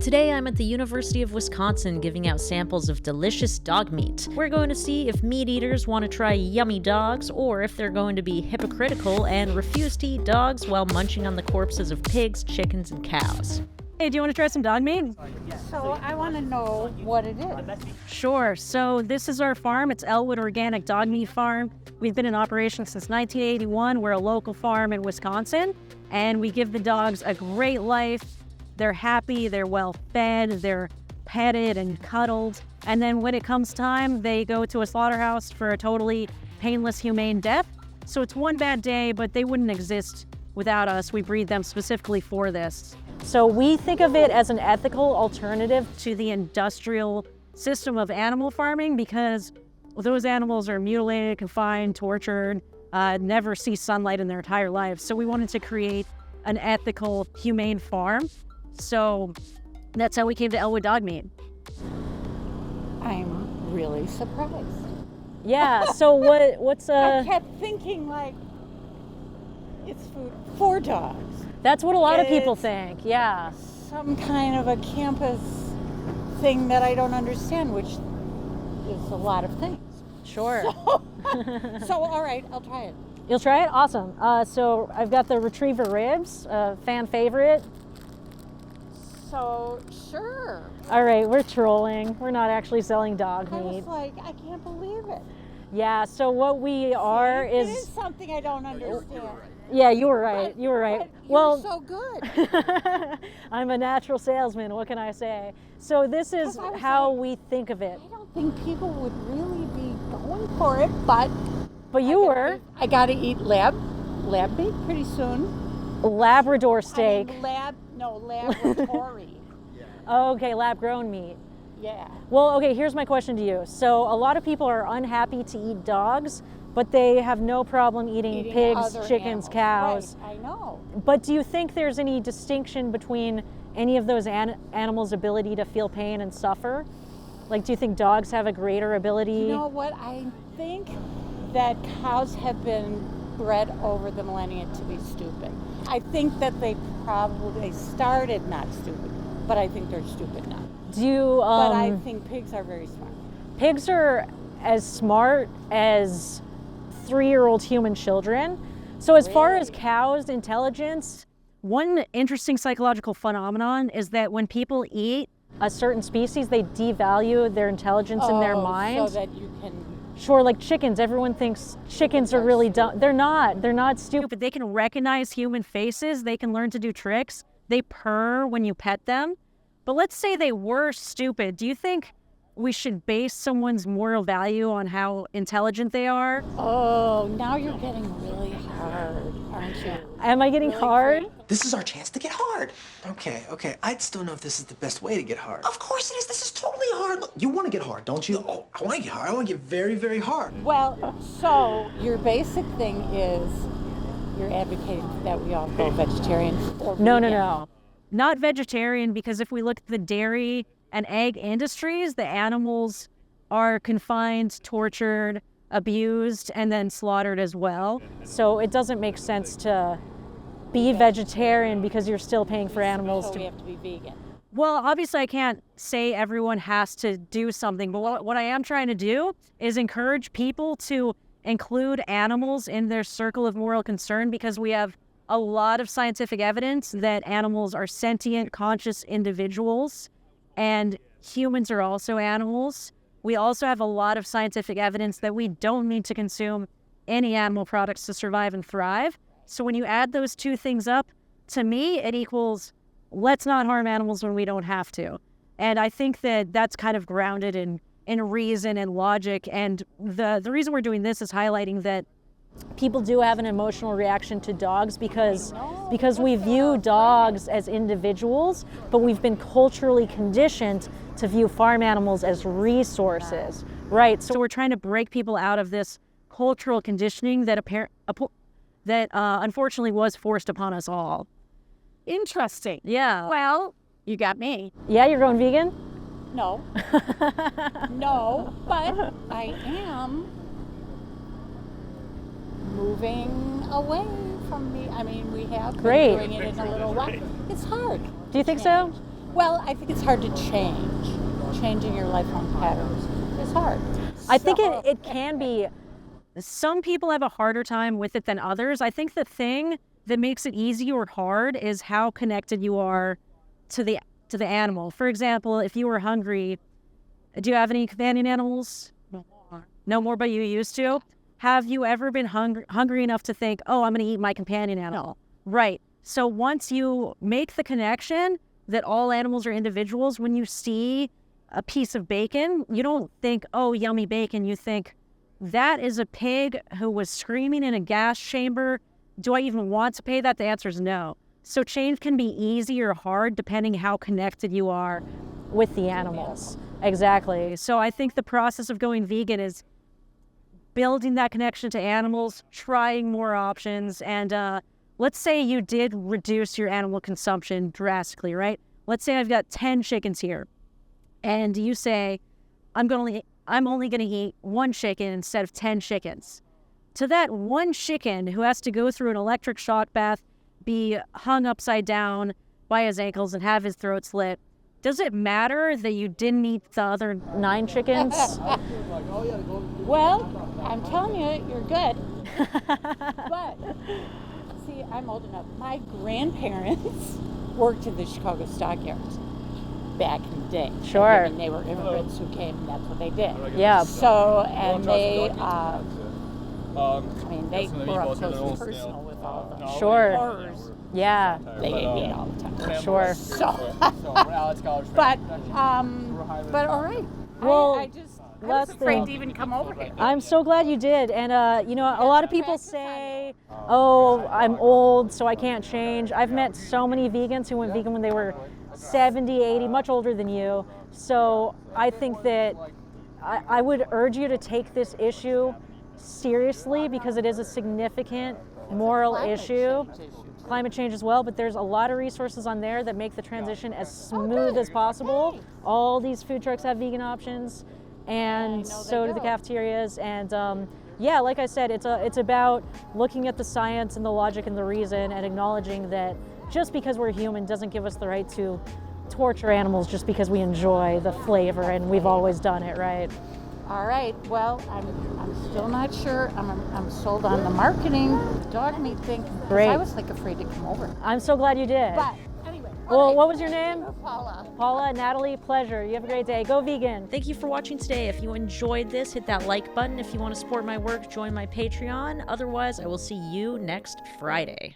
Today I'm at the University of Wisconsin giving out samples of delicious dog meat. We're going to see if meat eaters want to try yummy dogs or if they're going to be hypocritical and refuse to eat dogs while munching on the corpses of pigs, chickens, and cows. Hey, do you want to try some dog meat? So I want to know what it is. Sure. So this is our farm. It's Elwood Organic Dog Meat Farm. We've been in operation since 1981. We're a local farm in Wisconsin, and we give the dogs a great life. They're happy, they're well fed, they're petted and cuddled. And then when it comes time, they go to a slaughterhouse for a totally painless, humane death. So it's one bad day, but they wouldn't exist without us. We breed them specifically for this. So we think of it as an ethical alternative to the industrial system of animal farming because those animals are mutilated, confined, tortured, never see sunlight in their entire lives. So we wanted to create an ethical, humane farm. So that's how we came to Elwood Dog Meat. I'm really surprised. Yeah, so what's I kept thinking like it's food for dogs. That's what a lot of people It's think, yeah. Some kind of a campus thing that I don't understand, which is a lot of things. Sure. So all right, I'll try it. You'll try it? Awesome. So I've got the retriever ribs, fan favorite. So sure. All right, we're trolling. We're not actually selling dog I meat. was like, I can't believe it. Yeah, so what we are It is is... something I don't understand. Yeah, you were right. You were right. But Well, you're so good. I'm a natural salesman. What can I say? So this is Because I was how like- we think of it. I don't think people would really be going for it, but But you were I got to eat lab meat pretty soon. Labrador steak. I mean, laboratory. Okay, lab-grown meat. Yeah. Well, okay, here's my question to you. So a lot of people are unhappy to eat dogs, but they have no problem eating pigs, other chickens, animals. cows. Right, I know. But do you think there's any distinction between any of those animals' ability to feel pain and suffer? Like, do you think dogs have a greater ability? You know what? I think that cows have been bred over the millennia to be stupid. I think that they probably started not stupid, but I think they're stupid now. Do you, But I think pigs are very smart. pigs are as smart as 3-year-old human children. So as far as Really? cows' intelligence, one interesting psychological phenomenon is that when people eat a certain species, they devalue their intelligence in their mind. So that you can. Sure, like chickens. Everyone thinks chickens are really dumb. They're not. They're not stupid. They can recognize human faces. They can learn to do tricks. They purr when you pet them. But let's say they were stupid. Do you think we should base someone's moral value on how intelligent they are? Oh, now you're getting really hard, aren't you? Am I getting Really hard? great. This is our chance to get hard. Okay. I'd still know if this is the best way to get hard. Of course it is. This is totally hard. Look, you want to get hard, don't you? Oh, I want to get hard. I want to get very, very hard. Well, so your basic thing is you're advocating that we all go vegetarian or No. vegan. Not vegetarian, because if we look at the dairy and egg industries, the animals are confined, tortured, abused, and then slaughtered as well. So it doesn't make sense to be vegetarian because you're still paying for animals So to... we have to be vegan. Well, obviously I can't say everyone has to do something, but what I am trying to do is encourage people to include animals in their circle of moral concern, because we have a lot of scientific evidence that animals are sentient, conscious individuals, and humans are also animals. We also have a lot of scientific evidence that we don't need to consume any animal products to survive and thrive. So when you add those two things up, to me, it equals let's not harm animals when we don't have to. And I think that that's kind of grounded in reason and logic. And the reason we're doing this is highlighting that people do have an emotional reaction to dogs because we view dogs as individuals, but we've been culturally conditioned to view farm animals as resources, right? So we're trying to break people out of this cultural conditioning that unfortunately was forced upon us all. Interesting. Yeah. Well, you got me. Yeah, you're going vegan? No. No, but I am moving away from me. I mean, we have Great. been doing it in a little while. It's hard. Do you think so? Well, I think it's hard to change. Changing your lifelong patterns is hard. I think So- it can be. Some people have a harder time with it than others. I think the thing that makes it easy or hard is how connected you are to the animal. For example, if you were hungry, do you have any companion animals? No more, but you used to. Have you ever been hungry enough to think, oh, I'm going to eat my companion animal? No. Right. So once you make the connection that all animals are individuals, when you see a piece of bacon, you don't think, oh, yummy bacon. You think, that is a pig who was screaming in a gas chamber. Do I even want to pay that? The answer is no. So change can be easy or hard depending how connected you are with the animals. Exactly. So I think the process of going vegan is building that connection to animals, trying more options, and let's say you did reduce your animal consumption drastically, right? Let's say I've got 10 chickens here, and you say, I'm only going to eat one chicken instead of 10 chickens. To that one chicken who has to go through an electric shock bath, be hung upside down by his ankles and have his throat slit, does it matter that you didn't eat the other 9 chickens? Well, I'm telling you, you're good. But, see, I'm old enough. My grandparents worked in the Chicago stockyards back in the day. Sure. I mean, they were immigrants who came, and that's what they did. Yeah. So, and they, I mean, they were up close and personal with all the Sure. horrors Yeah. they ate all the time. Sure. So, but all right. Well, I was last afraid thing- to even come over here. I'm so glad you did. And, you know, a lot of people say, oh, I'm old, so I can't change. I've met so many vegans who went vegan when they were 70, 80, much older than you. So I think that I would urge you to take this issue seriously because it is a significant moral issue. Climate change as well, but there's a lot of resources on there that make the transition as smooth as possible. All these food trucks have vegan options, and so do the cafeterias. And yeah, like I said, it's about looking at the science and the logic and the reason, and acknowledging that just because we're human doesn't give us the right to torture animals just because we enjoy the flavor and we've always done it, right? All right. Well, I'm still not sure. I'm sold on the marketing dog meat thing. 'Cause Great. I was like afraid to come over. I'm so glad you did. But anyway. Well, okay. what was your name? Paula. Paula, Natalie, pleasure. You have a great day. Go vegan. Thank you for watching today. If you enjoyed this, hit that like button. If you want to support my work, join my Patreon. Otherwise, I will see you next Friday.